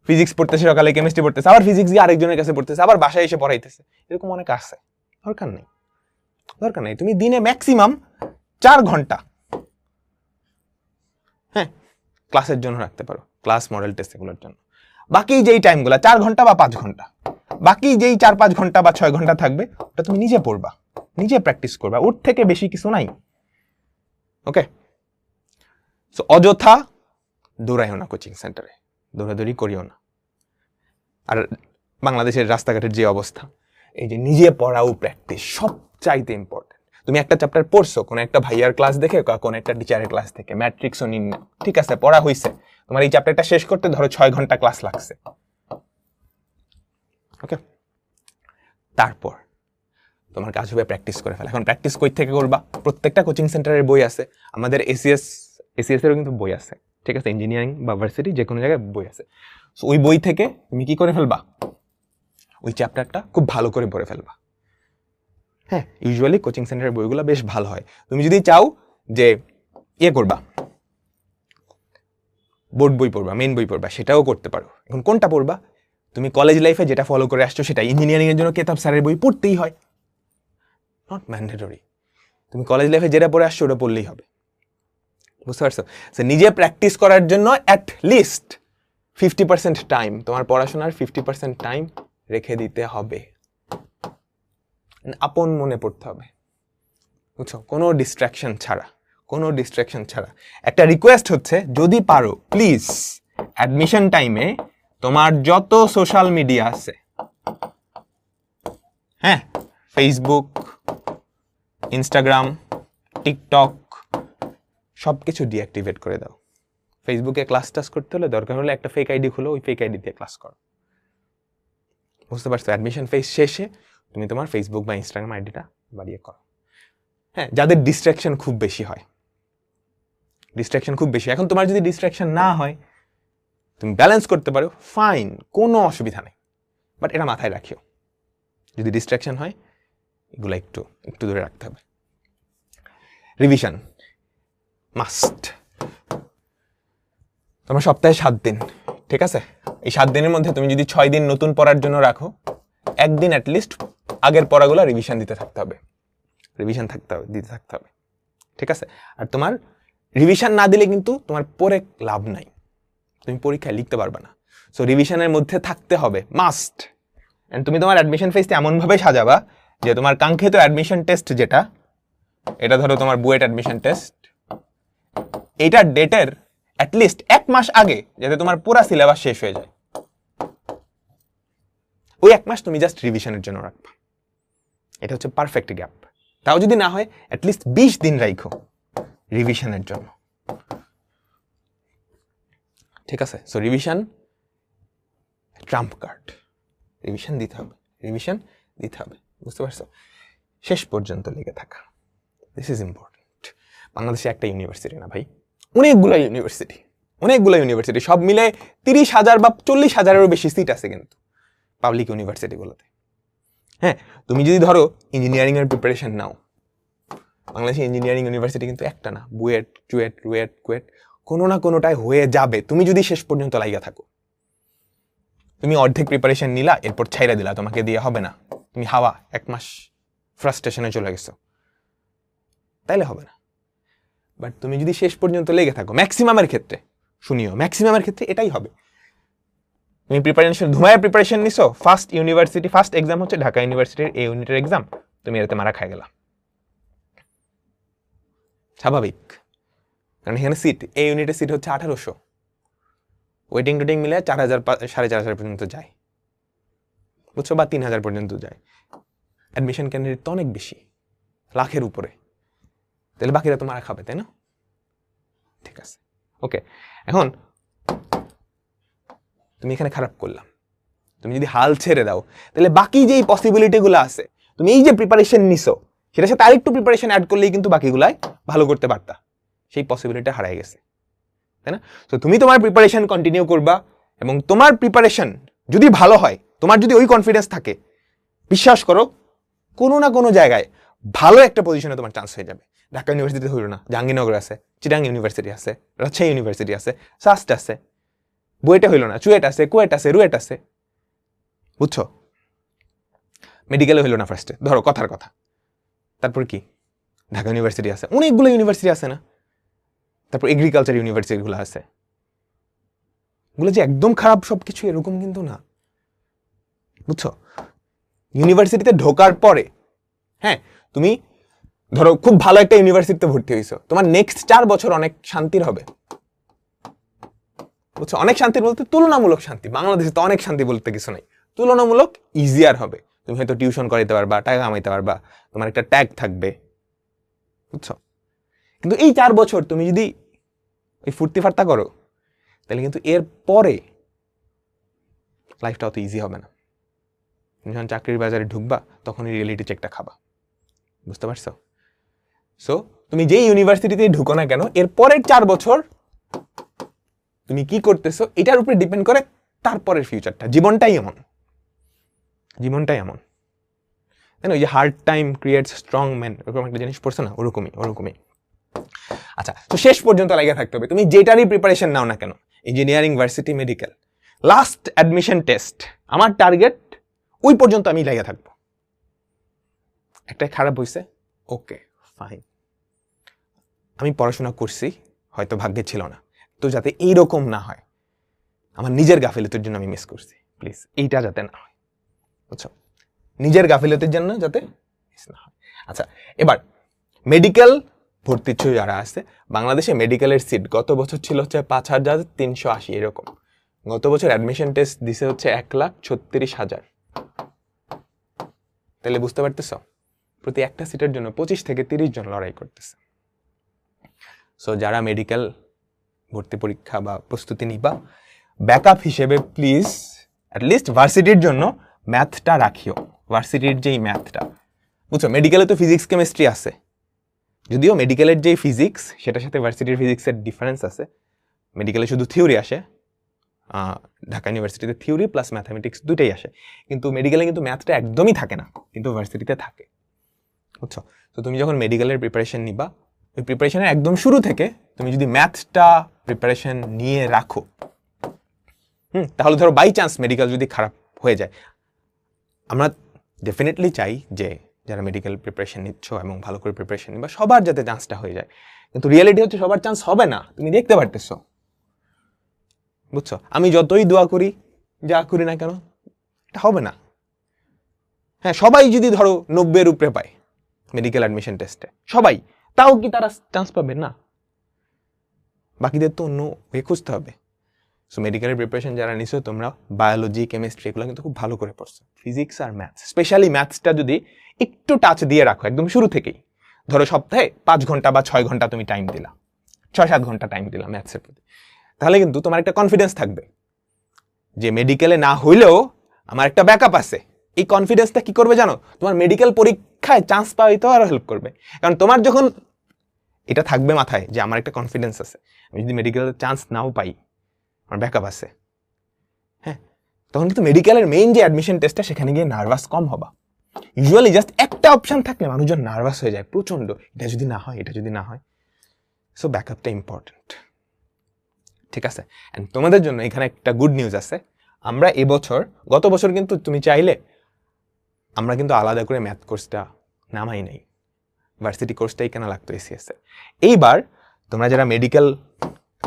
ফিজিক্স পড়তেছে সকালে, কেমিস্ট্রি পড়তেছে, আবার ফিজিক্স গিয়ে আরেকজনের কাছে পড়তেছে, আবার বাসায় এসে পড়াইতেছে, এরকম অনেক আছে। দরকার নেই। তুমি দিনে ম্যাক্সিমাম 4 ঘন্টা ক্লাসের জন্য রাখতে পারো, ক্লাস, মডেল টেস্ট এগুলোর জন্য। বাকি যেই টাইমগুলো 4 ঘন্টা বা 5 ঘন্টা, বাকি যেই 4-5 ঘন্টা বা 6 ঘন্টা থাকবে, ওটা তুমি নিজে পড়বা, নিজে প্র্যাকটিস করবা, ওর থেকে বেশি কিছু নাই। ওকে? সো অযথা দৌড়াইও না কোচিং সেন্টারে, দৌড়াদৌড়ি করিও না। আর বাংলাদেশের রাস্তাঘাটের যে অবস্থা, এই যে নিজে পড়াও প্র্যাকটিস সবচাইতে ইম্পর্টেন্ট। তুমি একটা চ্যাপ্টার পড়ছো কোন একটা ভাইয়ার ক্লাস দেখে, কোন একটা টিচারের ক্লাস থেকে, ম্যাট্রিক্সও নিন না, ঠিক আছে, পড়া হয়েছে, তোমার এই চ্যাপ্টারটা শেষ করতে ধরো 6 ঘন্টা ক্লাস লাগছে। ওকে? তারপর তোমার কাজ হবে প্র্যাকটিস করে ফেলা। এখন প্র্যাকটিস কই থেকে করবা? প্রত্যেকটা কোচিং সেন্টারের বই আছে, আমাদের এসিএস এরও কিন্তু বই আছে, ঠিক আছে, ইঞ্জিনিয়ারিং বা ভার্সিটি যে কোনো জায়গায় বই আছে। সো ওই বই থেকে তুমি কি করে ফেলবা? ওই চ্যাপ্টারটা খুব ভালো করে পড়ে ফেলবা। হ্যাঁ, ইউজুয়ালি কোচিং সেন্টারের বইগুলো বেশ ভালো হয়। তুমি যদি চাও যে করবা, বোর্ড বই পড়বা, মেইন বই পড়বা, সেটাও করতে পারো। এখন কোনটা পড়বা? তুমি কলেজ লাইফে যেটা ফলো করে আসছো সেটা। ইঞ্জিনিয়ারিং এর জন্য কেতাব স্যারের বই পড়তেই হয়, নট ম্যান্ডেটরি। তুমি কলেজ লাইফে যেটা পড়ে আসছো ওটা পড়লেই হবে। বুঝতে পারছো? নিজে প্র্যাকটিস করার জন্য অ্যাট লিস্ট 50% টাইম, তোমার পড়াশোনার 50% টাইম রেখে দিতে হবে। আপন মনে পড়তে হবে। বুঝছো? কোনো ডিস্ট্রাকশন ছাড়া। একটা রিকোয়েস্ট হচ্ছে, যদি পারো প্লিজ অ্যাডমিশন টাইমে তোমার যত সোশ্যাল মিডিয়া আছে, হ্যাঁ, ফেসবুক, ইনস্টাগ্রাম, টিকটক, সবকিছু ডিঅ্যাক্টিভেট করে দাও। ফেসবুকে ক্লাস টাস করতে হলে দরকার হলে একটা ফেক আইডি খুলো, ওই ফেক আইডি দিয়ে ক্লাস করো। বুঝতে পারছো? অ্যাডমিশন ফেজ শেষে তুমি তোমার ফেসবুক বা ইনস্টাগ্রাম আইডিটা বাড়িয়ে করো। হ্যাঁ, যাদের ডিস্ট্রাকশন খুব বেশি, এখন তোমার যদি ডিস্ট্রাকশন না হয়, তুমি ব্যালেন্স করতে পারো, ফাইন, কোনো অসুবিধা নেই। বাট এটা মাথায় রাখিও, যদি ডিস্ট্রাকশন হয় এগুলো একটু দূরে রাখতে হবে। Revision must. তোমার সপ্তাহে 7 দিন, ঠিক আছে? এই 7 দিনের মধ্যে তুমি যদি 6 দিন নতুন পড়ার জন্য রাখো, 1 দিন অ্যাটলিস্ট আগের পড়াগুলো রিভিশন দিতে থাকতে হবে, ঠিক আছে? আর তোমার রিভিশন না দিলে কিন্তু তোমার পরে লাভ নাই, তুমি পরীক্ষায় লিখতে পারবে না। সো রিভিশনের মধ্যে থাকতে হবে, মাস্ট। এন্ড তুমি তোমার অ্যাডমিশন ফেজটা এমনভাবে সাজাবা যে তোমার কাঙ্ক্ষিত অ্যাডমিশন টেস্ট যেটা, এটা ধরো তোমার বুয়েট অ্যাডমিশন টেস্ট, এইটার ডেটের অ্যাটলিস্ট 1 মাস আগে যাতে তোমার পুরো সিলেবাস শেষ হয়ে যায়। ওই 1 মাস তুমি জাস্ট রিভিশনের জন্য রাখবা, এটা হচ্ছে পারফেক্ট গ্যাপ। তাও যদি না হয় অ্যাটলিস্ট 20 দিন রাখো রিভিশনের জন্য, ঠিক আছে? So revision Trump card, revision দিতে হবে। বুঝতে পারছো? শেষ পর্যন্ত লেগে থাকা, দিস ইজ ইম্পর্টেন্ট। বাংলাদেশে একটা ইউনিভার্সিটি না ভাই, অনেকগুলো ইউনিভার্সিটি, সব মিলে 30,000 বা 40,000-এরও বেশি সিট আছে কিন্তু পাবলিক ইউনিভার্সিটিগুলোতে। হ্যাঁ, তুমি যদি ধরো ইঞ্জিনিয়ারিং এর প্রিপারেশন নাও, বাংলাদেশে ইঞ্জিনিয়ারিং ইউনিভার্সিটি কিন্তু একটা না, বুয়েট, চুয়েট, রুয়েট, কুয়েট, কোনো না কোনোটাই হয়ে যাবে তুমি যদি শেষ পর্যন্ত লাইগা থাকো। তুমি অর্ধেক প্রিপারেশন নিলা, এরপর ছাইরা দিলা, তোমাকে দিয়ে হবে না, তুমি হাওয়া 1 মাস ফ্রাস্ট্রেশনে চলে গেছো, তাইলে হবে না। বাট তুমি যদি শেষ পর্যন্ত লেগে থাকো, ম্যাক্সিমামের ক্ষেত্রে শুনিও, ম্যাক্সিমামের ক্ষেত্রে এটাই হবে। তুমি প্রিপারেশন ধুমায় প্রিপারেশন নিছো, ফার্স্ট এক্সাম হচ্ছে ঢাকা ইউনিভার্সিটির এ ইউনিটের এক্সাম, তুমি এটাতে মারা খাই গেলা, স্বাভাবিক। কারণ এখানে সিট, এ ইউনিটের সিট হচ্ছে 1800, ওয়েটিং টোটিং মিলে 4000 4500 পর্যন্ত যায়, বুঝছো, বা 3000 পর্যন্ত যায়। অ্যাডমিশন ক্যান্ডিডেট তো অনেক বেশি, লাখের উপরে, তাহলে বাকিরা তো মারা খাবে, তাই না? ঠিক আছে, ওকে। এখন তুমি এখানে খারাপ করলাম, তুমি যদি হাল ছেড়ে দাও তাহলে বাকি যেই পসিবিলিটিগুলো আছে, তুমি এই যে প্রিপারেশন নিছো সেটার সাথে আরেকটু প্রিপারেশন অ্যাড করলেই কিন্তু বাকিগুলাই ভালো করতে পারতা, সেই পসিবিলিটি হারাই গেছে, তাই না? তো তুমি তোমার প্রিপারেশন কন্টিনিউ করবা, এবং তোমার প্রিপারেশন যদি ভালো হয়, তোমার যদি ওই কনফিডেন্স থাকে, বিশ্বাস করো কোনো না কোনো জায়গায় ভালো একটা পজিশনে তোমার চান্স হয়ে যাবে। ঢাকা ইউনিভার্সিটি হইল না, জাহাঙ্গীরনগর আছে, চিটাং ইউনিভার্সিটি আছে, রাজশাহী ইউনিভার্সিটি আছে, সাস্ট আছে, বুয়েটে হইল না, চুয়েট আছে, কুয়েট আছে, রুয়েট আছে, বুঝছো? মেডিকেলে হইল না ফার্স্টে, ধরো কথার কথা, তারপর কি ঢাকা ইউনিভার্সিটি আছে, অনেকগুলো ইউনিভার্সিটি আছে না, তারপর এগ্রিকালচার ইউনিভার্সিটিগুলো আছে, এগুলো যে একদম খারাপ সবকিছু এরকম কিন্তু না, বুঝছো? ইউনিভার্সিটিতে ঢোকার পরে, হ্যাঁ, তুমি ধরো খুব ভালো একটা ইউনিভার্সিটিতে ভর্তি হয়েছো, তোমার নেক্সট 4 বছর অনেক শান্তির হবে, বুঝছো? অনেক শান্তির বলতে তুলনামূলক শান্তি, বাংলাদেশে তো অনেক শান্তি বলতে কিছু নাই, তুলনামূলক ইজিয়ার হবে। তুমি হয়তো টিউশন করাইতে পারবা, টাকা কামাইতে পারবা, তোমার একটা ট্যাগ থাকবে, বুঝছো? কিন্তু এই 4 বছর তুমি যদি এই ফুর্তি ফার্তা করো, তাহলে কিন্তু এর পরে লাইফটা অত ইজি হবে না। তুমি যখন চাকরির বাজারে ঢুকবা তখনই রিয়েলিটি চেকটা খাবা, বুঝতে পারছো? সো তুমি যেই ইউনিভার্সিটিতে ঢুকো না কেন, এর পরের 4 বছর তুমি কি করতেছো এটার উপরে ডিপেন্ড করে তারপরের ফিউচারটা। জীবনটাই এমন, তাই না? ওই যে hard time creates strong man, ওরকম একটা জিনিস পড়ছো না, ওরকমই। আচ্ছা, তো শেষ পর্যন্ত লাগিয়ে থাকতে হবে, তুমি যেটারই প্রিপারেশন নাও না কেন, engineering, varsity, medical, last admission test, আমার টার্গেট ওই পর্যন্ত আমি লাগিয়ে থাকবো। একটা খারাপ হয়েছে, ওকে ফাইন, আমি পড়াশোনা করছি, হয়তো ভাগ্যে ছিল না, তো যাতে এইরকম না হয়, আমার নিজের গাফিলতির জন্য আমি মিস করছি, প্লিজ এইটা যাতে না হয়, বুঝছো? নিজের গাফিলতির জন্য যাতে মিস না হয়। আচ্ছা, এবার মেডিকেল ভর্তি ইচ্ছুক যারা আছে, বাংলাদেশে মেডিকেলের সিট গত বছর ছিল হচ্ছে 5380 এরকম, গত বছর অ্যাডমিশন টেস্ট দিছে হচ্ছে 1,36,000, তাহলে বুঝতে পারতেছ প্রতি একটা সিটের জন্য 25 থেকে 30 জন লড়াই করতেছে। সো যারা মেডিকেল ভর্তি পরীক্ষা বা প্রস্তুতি নিবা, ব্যাকআপ হিসেবে প্লিজ অ্যাটলিস্ট ভার্সিটির জন্য ম্যাথটা রাখিও, ভার্সিটির যেই ম্যাথটা, বুঝছো? মেডিকেলে তো ফিজিক্স কেমিস্ট্রি আছে, যদিও মেডিকেলের যে ফিজিক্স সেটার সাথে ভার্সিটির ফিজিক্সের ডিফারেন্স আছে। মেডিকেলে শুধু থিওরি আসে, ঢাকা ইউনিভার্সিটিতে থিওরি প্লাস ম্যাথামেটিক্স দুইটাই আসে, কিন্তু মেডিকেলে কিন্তু ম্যাথটা একদমই থাকে না, কিন্তু ভার্সিটিতে থাকে, বুঝছো? তো তুমি যখন মেডিকেলের প্রিপারেশন নিবা, ওই প্রিপারেশনের একদম শুরু থেকে তুমি যদি ম্যাথটা প্রিপারেশন নিয়ে রাখো, তাহলে ধরো বাই চান্স মেডিকেল যদি খারাপ হয়ে যায়, আমরা ডেফিনেটলি চাই যে যারা মেডিকেল প্রিপারেশন নিচ্ছ এবং ভালো করে প্রিপারেশন নিবা সবার যাতে চান্সটা হয়ে যায়, কিন্তু রিয়েলিটি হচ্ছে সবার চান্স হবে না, তুমি দেখতে পারতেছ, বুঝছো? আমি যতই দোয়া করি, যা করি না কেন, এটা হবে না। হ্যাঁ, সবাই যদি ধরো 90-এর উপরে পায় মেডিকেল অ্যাডমিশন টেস্টে, সবাই, তাও কি তারা চান্স পাবে না? বাকিদের তো অন্য ওয়ে খুঁজতে হবে। সো মেডিকেলের প্রিপারেশন যারা নিছো, তোমরা বায়োলজি, কেমিস্ট্রি এগুলো কিন্তু খুব ভালো করে পড়ছো, ফিজিক্স আর ম্যাথস, স্পেশালি ম্যাথসটা যদি একটু টাচ দিয়ে রাখো একদম শুরু থেকেই, ধরো সপ্তাহে 5 ঘন্টা বা 6 ঘন্টা তুমি টাইম দিলা, 6-7 ঘন্টা টাইম দিলা ম্যাথসের প্রতি, তাহলে কিন্তু তোমার একটা কনফিডেন্স থাকবে যে মেডিকেলে না হইলেও আমার একটা ব্যাকআপ আছে। এই কনফিডেন্সটা কি করবে জানো? তোমার মেডিকেল পরীক্ষায় চান্স পাওয়াইতেও আরো হেল্প করবে, কারণ তোমার যখন এটা থাকবে মাথায় যে আমার একটা কনফিডেন্স আছে, আমি যদি মেডিকেলের চান্স নাও পাই আমার ব্যাকআপ আছে, হ্যাঁ, তখন কিন্তু মেডিকেলের মেইন যে অ্যাডমিশন টেস্টটা সেখানে গিয়ে নার্ভাস কম হবা। ইউজুয়ালি জাস্ট একটা অপশন থাকলে মানুষজন নার্ভাস হয়ে যায় প্রচন্ড, এটা যদি না হয়, এটা যদি না হয়। সো ব্যাকআপটা ইম্পর্টেন্ট। ঠিক আছে। অ্যান্ড তোমাদের জন্য এখানে একটা গুড নিউজ আছে, আমরা এবছর, গত বছর কিন্তু তুমি চাইলে আমরা কিন্তু আলাদা করে ম্যাথ কোর্সটা নামাই নাই, ভার্সিটি কোর্সটাই কেন লাগতো এসিএস এর। এইবার তোমরা যারা মেডিকেল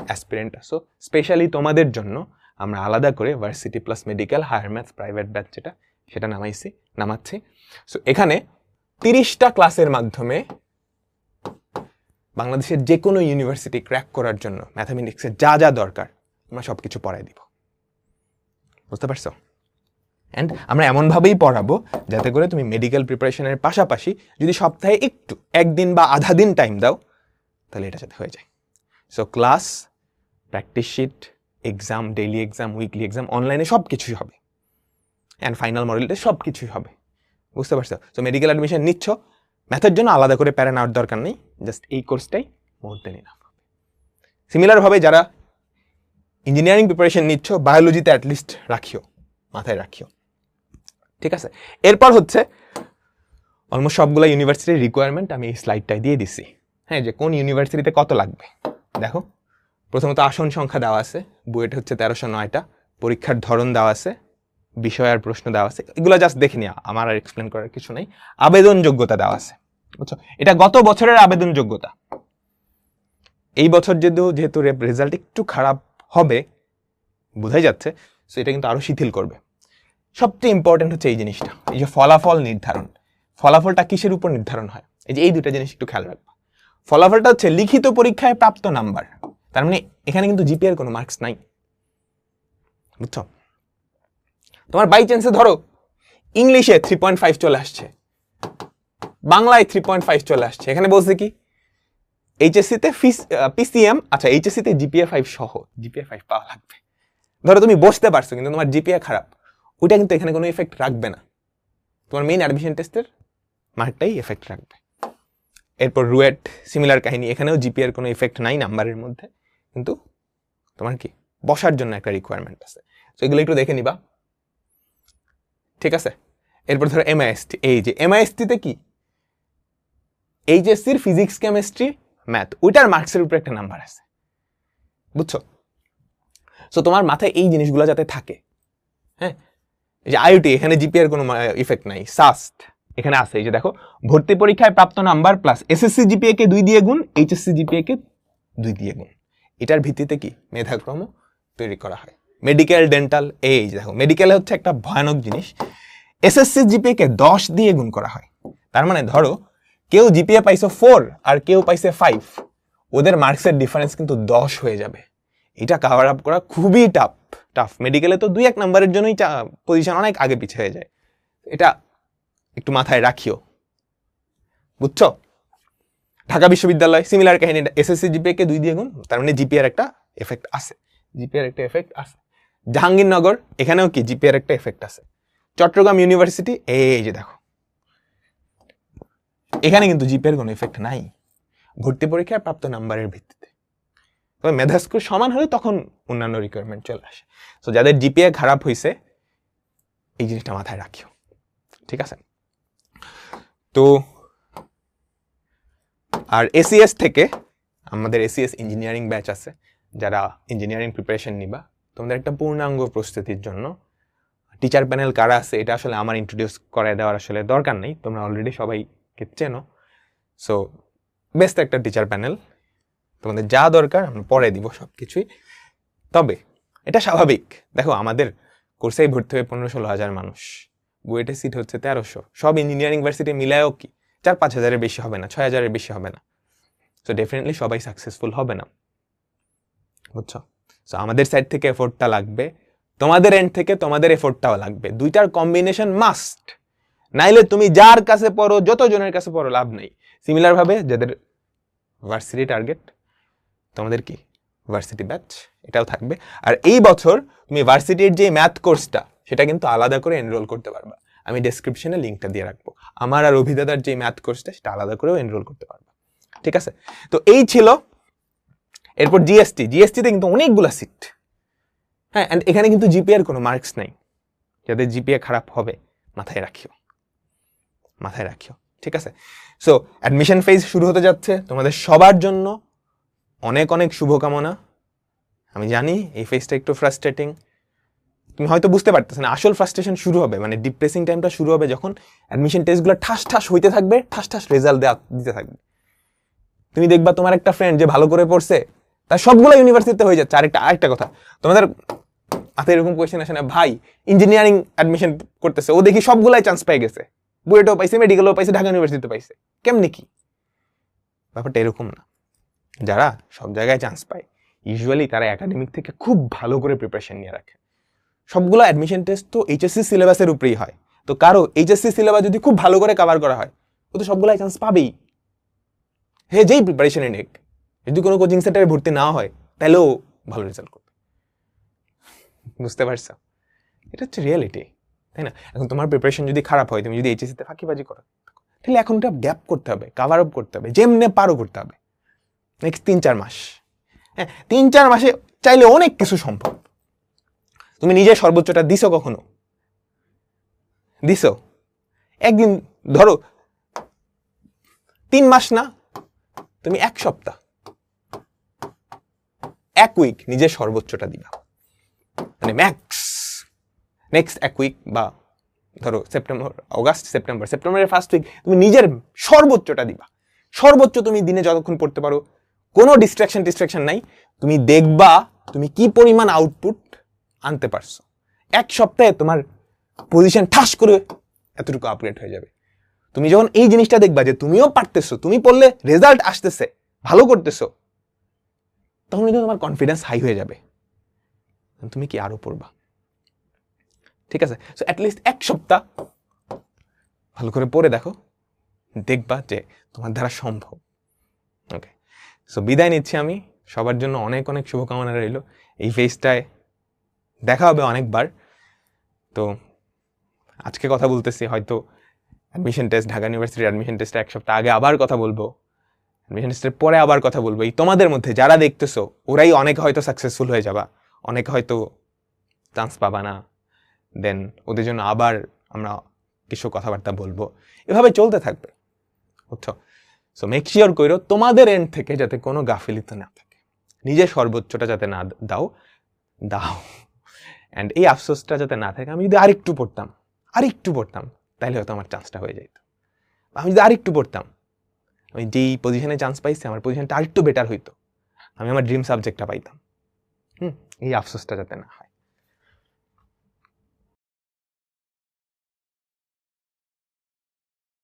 অ্যাসপিরেন্ট আছো, স্পেশালি তোমাদের জন্য আমরা আলাদা করে varsity plus medical higher maths private batch সেটা নামাচ্ছি। সো এখানে 30টা ক্লাসের মাধ্যমে বাংলাদেশের যে কোনো ইউনিভার্সিটি ক্র্যাক করার জন্য ম্যাথামেটিক্সের যা যা দরকার আমরা সব কিছু পড়াই দিব, বুঝতে পারছো? অ্যান্ড আমরা এমনভাবেই পড়াবো যাতে করে তুমি মেডিকেল প্রিপারেশনের পাশাপাশি যদি সপ্তাহে একটু একদিন বা আধা দিন টাইম দাও তাহলে এটা যাতে হয়ে যায়। So class, practice sheet, exam, daily exam, weekly exam, অনলাইনে সব কিছুই হবে, অ্যান্ড ফাইনাল মডেলটা সব কিছুই হবে, বুঝতে পারছো? সো মেডিকেল অ্যাডমিশন নিচ্ছ, ম্যাথের জন্য আলাদা করে প্যারা নেওয়ার দরকার নেই, জাস্ট এই কোর্সটাই মোর দেন ইনাফ। সিমিলারভাবে যারা ইঞ্জিনিয়ারিং প্রিপারেশন নিচ্ছ, বায়োলজিতে অ্যাটলিস্ট মাথায় রাখিও, ঠিক আছে? এরপর হচ্ছে অলমোস্ট সবগুলো ইউনিভার্সিটির রিকোয়ারমেন্ট আমি এই স্লাইডটাই দিয়ে দিছি, হ্যাঁ, যে কোন ইউনিভার্সিটিতে কত লাগবে। দেখো, প্রথমত আসন সংখ্যা দেওয়া আছে, বুয়েট হচ্ছে 1309টা, পরীক্ষার ধরন দেওয়া আছে, বিষয় আর প্রশ্ন দেওয়া আছে, এগুলো জাস্ট দেখে নিও, আমার আর এক্সপ্লেন করার কিছু নেই। আবেদন যোগ্যতা দেওয়া আছে, বুঝছো? এটা গত বছরের আবেদন যোগ্যতা। এই বছর যেহেতু রেজাল্ট একটু খারাপ হবে বোঝাই যাচ্ছে, সো এটা কিন্তু আরো শিথিল করবে। সবচেয়ে ইম্পর্টেন্ট হচ্ছে এই জিনিসটা, এই যে ফলাফল নির্ধারণ। ফলাফলটা কিসের উপর নির্ধারণ হয়? এই দুটা জিনিস একটু খেয়াল রাখবা। ফলাফলটা হচ্ছে লিখিত পরীক্ষায় প্রাপ্ত নাম্বার, তার মানে এখানে কিন্তু জিপিএর কোনো মার্কস নাই, বুঝছো? তোমার বাই চান্সে ধরো ইংলিশে 3.5 চলে আসছে, বাংলায় 3.5 চলে আসছে, এখানে বলছে কি এইচএসসিতে পিসিএম, আচ্ছা এইচএসসিতে জিপিএ 5 সহ জিপিএ 5 পাওয়া লাগবে। ধরো তুমি বসতে পারছো কিন্তু তোমার জিপিএ খারাপ, ওইটা কিন্তু এখানে কোনো এফেক্ট রাখবে না, তোমার মেইন অ্যাডমিশন টেস্টের মার্কটাই এফেক্ট রাখবে। এরপর রুয়েট, সিমিলার কাহিনী, এখানেও জিপিএর কোনো এফেক্ট নাই নাম্বারের মধ্যে, কিন্তু তোমার কি বসার জন্য একটা রিকোয়ারমেন্ট আছে, তো এগুলো একটু দেখে নিবা, ঠিক আছে? এরপর ধরো এমআইএসটি, এই যে এমআইএসটিতে কি এইচএসসির ফিজিক্স, কেমিস্ট্রি, ম্যাথ, ওইটার মার্কসের উপরে একটা নাম্বার আছে, বুঝছো? সো তোমার মাথায় এই জিনিসগুলো যাতে থাকে, হ্যাঁ। এই যে আইওটি, এখানে জিপিএর কোনো ইফেক্ট নাই। সাস্ট এখানে আছে, এই যে দেখো, ভর্তি পরীক্ষায় প্রাপ্ত নাম্বার প্লাস এসএসসি জিপিএ কে 2 দিয়ে গুণ, এইচএসসি জিপিএ কে 2 দিয়ে গুণ, এটার ভিত্তিতে কি মেধাক্রম তৈরি করা হয়। মেডিকেল, ডেন্টাল, এই যে দেখো, মেডিকেলে হচ্ছে একটা ভয়ানক জিনিস, এসএসসি জিপিএ কে 10 দিয়ে গুণ করা হয়। তার মানে ধরো কেউ জিপিএ পাইছো 4 আর কেউ পাইছে 5, ওদের মার্কসের ডিফারেন্স কিন্তু 10 হয়ে যাবে। এটা কভার আপ করা খুবই টাফ। মেডিকেলে তো 2-1 নাম্বারের জন্যই পজিশন অনেক আগে পিছিয়ে হয়ে যায়, এটা একটু মাথায় রাখিও, বুঝছো? ঢাকা বিশ্ববিদ্যালয় সিমিলার কাহিনী, এসএসসি জিপিএ কে 2 দিয়ে গুণ, তার মানে জিপিএর একটা এফেক্ট আছে, জাহাঙ্গীরনগর, এখানেও কি জিপিএর একটা এফেক্ট আছে। চট্টগ্রাম ইউনিভার্সিটি, এই যে দেখো, এখানে কিন্তু জিপিএর কোনো এফেক্ট নাই, ভর্তি পরীক্ষায় প্রাপ্ত নাম্বারের ভিত্তিতে। তবে মেধা স্কোর সমান হলে তখন অন্যান্য রিকোয়ারমেন্ট চলে আসে। সো যাদের জিপিএ খারাপ হয়েছে এই জিনিসটা মাথায় রাখিও, ঠিক আছে? তো আর এসিএস থেকে আমাদের এসিএস ইঞ্জিনিয়ারিং ব্যাচ আছে, যারা ইঞ্জিনিয়ারিং প্রিপারেশন নিবা, তোমাদের একটা পূর্ণাঙ্গ প্রস্তুতির জন্য টিচার প্যানেল কারা আছে এটা আসলে আমার ইন্ট্রোডিউস করে দেওয়ার আসলে দরকার নেই, তোমরা অলরেডি সবাইকে চেনো। সো বেস্ট একটা টিচার প্যানেল, তোমাদের যা দরকার আমরা পরে দিব সব কিছুই। তবে এটা স্বাভাবিক, দেখো আমাদের কোর্সেই ভর্তি হয়ে 15-16 হাজার মানুষ, বুয়েটের সিট হচ্ছে 1300, সব ইঞ্জিনিয়ারিং ভার্সিটি মিলায়ও কি 4-5 হাজারের বেশি হবে না, 6 হাজারের বেশি হবে না। সো ডেফিনেটলি সবাই সাকসেসফুল হবে না, বুঝছো? সো আমাদের সাইড থেকে এফোর্টটা লাগবে, তোমাদের এন্ড থেকে তোমাদের এফোর্টটাও লাগবে, দুইটার কম্বিনেশন মাস্ট, নাইলে তুমি যার কাছে পড়ো, যত জনের কাছে পড়ো, লাভ নেই। সিমিলার ভাবে যাদের ভার্সিটি টার্গেট, তোমাদের কি ভার্সিটি ব্যাচ এটাও থাকবে। আর এই বছর তুমি ভার্সিটির যে ম্যাথ কোর্সটা সেটা কিন্তু আলাদা করে এনরোল করতে পারবা, আমি ডেসক্রিপশনে লিঙ্কটা দিয়ে রাখবো। আমার আর অভিদাদার যে ম্যাথ কোর্সটা সেটা আলাদা করেও এনরোল করতে পারবা, ঠিক আছে? তো এই ছিল। এরপর জিএসটিতে কিন্তু অনেকগুলা সিট, হ্যাঁ, এন্ড এখানে কিন্তু জিপিএর কোনো মার্কস নাই, যাদের জিপিএ খারাপ হবে মাথায় রাখিও, ঠিক আছে? সো অ্যাডমিশন ফেজ শুরু হতে যাচ্ছে, তোমাদের সবার জন্য অনেক অনেক শুভকামনা, আমি জানি এই ফেজটা একটু ফ্রাস্ট্রেটিং, তুমি হয়তো বুঝতে পারতেছ না। আসল ফ্রাস্ট্রেশন শুরু হবে, মানে ডিপ্রেসিং টাইমটা শুরু হবে যখন অ্যাডমিশন টেস্টগুলো ঠাস ঠাস হইতে থাকবে, ঠাস ঠাস রেজাল্ট দিতে থাকবে। তুমি দেখবা তোমার একটা ফ্রেন্ড যে ভালো করে পড়ছে তার সবগুলো ইউনিভার্সিটিতে হয়ে যাচ্ছে। আরেকটা কথা, তোমাদের হাতে এরকম কোয়েশ্চেন আসে না, ভাই ইঞ্জিনিয়ারিং অ্যাডমিশন করতেছে, ও দেখি সবগুলাই চান্স পেয়ে গেছে, বুয়েটও পাইছে, মেডিকেলও পাইছে, ঢাকা ইউনিভার্সিটিতে পাইছে, কেমনি কি? ব্যাপারটা এরকম না। যারা সব জায়গায় চান্স পায় ইউজুয়ালি তারা একাডেমিক থেকে খুব ভালো করে প্রিপারেশন নিয়ে রাখে। সবগুলো অ্যাডমিশন টেস্ট তো এইচএসসি সিলেবাসের উপরেই হয়, তো কারো এইচএসসি সিলেবাস যদি খুব ভালো করে কভার করা হয় ও তো সবগুলাই চান্স পাবেই। হে যেই প্রিপারেশনে নেক, যদি কোনো কোচিং সেন্টারে ভর্তি না হয় তাহলেও ভালো রেজাল্ট করবে। বুঝতে পারছো? এটা হচ্ছে রিয়েলিটি, তাই না? এখন তোমার প্রিপারেশন যদি খারাপ হয়, তুমি যদি এইচএসসিতে ফাঁকিবাজি করো, তাহলে এখন ওটা গ্যাপ করতে হবে, কাভার আপ করতে হবে, যেমনে পারো করতে হবে নেক্সট 3-4 মাস। হ্যাঁ, 3-4 মাসে চাইলে অনেক কিছু সম্ভব। তুমি নিজের সর্বোচ্চটা দিছো? কখনো দিছো? একদিন ধরো 3 মাস না, তুমি 1 সপ্তাহ, 1 উইক নিজের সর্বোচ্চটা দিবা, মানে ম্যাক্স। নেক্সট 1 উইক বা ধরো সেপ্টেম্বরের ফার্স্ট উইক তুমি নিজের সর্বোচ্চটা দিবা। সর্বোচ্চ তুমি দিনে যতক্ষণ পড়তে পারো, কোনো ডিস্ট্রাকশন নাই, তুমি দেখবা তুমি কি পরিমাণ আউটপুট আনতে পারছো। 1 সপ্তাহে তোমার পজিশন ঠাস করে এতটুকু আপগ্রেড হয়ে যাবে। তুমি যখন এই জিনিসটা দেখবা যে তুমিও পারতেছো, তুমি পড়লে রেজাল্ট আসতেছে, ভালো করতেছো, তখন কিন্তু তোমার কনফিডেন্স হাই হয়ে যাবে, তুমি কি আরো পড়বা। ঠিক আছে? সো অ্যাটলিস্ট 1 সপ্তাহ ভালো করে পড়ে দেখো, দেখবা যে তোমার দ্বারা সম্ভব। ওকে, সো বিদায় নিচ্ছি আমি। সবার জন্য অনেক অনেক শুভকামনা রইল। এই ফেজটায় দেখা হবে অনেকবার। তো আজকে কথা বলতেছি, হয়তো অ্যাডমিশন টেস্ট, ঢাকা ইউনিভার্সিটির অ্যাডমিশন টেস্টে 1 সপ্তাহ আগে আবার কথা বলবো, অ্যাডমিশন টেস্টের পরে আবার কথা বলবো। এই তোমাদের মধ্যে যারা দেখতেছো ওরাই অনেক হয়তো সাকসেসফুল হয়ে যাবা, অনেক হয়তো চান্স পাবা না, দেন ওদের জন্য আবার আমরা কিছু কথাবার্তা বলবো, এভাবে চলতে থাকবে, বুঝছো? সো মেক শিওর করো তোমাদের এন্ড থেকে যাতে কোনো গাফিলিত না থাকে, নিজের সর্বোচ্চটা যাতে না দাও অ্যান্ড এই আফসোসটা যাতে না থাকে, আমি যদি আরেকটু পড়তাম তাহলে হয়তো আমার চান্সটা হয়ে যেত। আমি যদি আরেকটু পড়তাম, আমি যেই পজিশনে চান্স পাইছি আমার পজিশনটা আরেকটু বেটার হইতো, আমি আমার ড্রিম সাবজেক্টটা পাইতাম। এই আফসোসটা যাতে না হয়।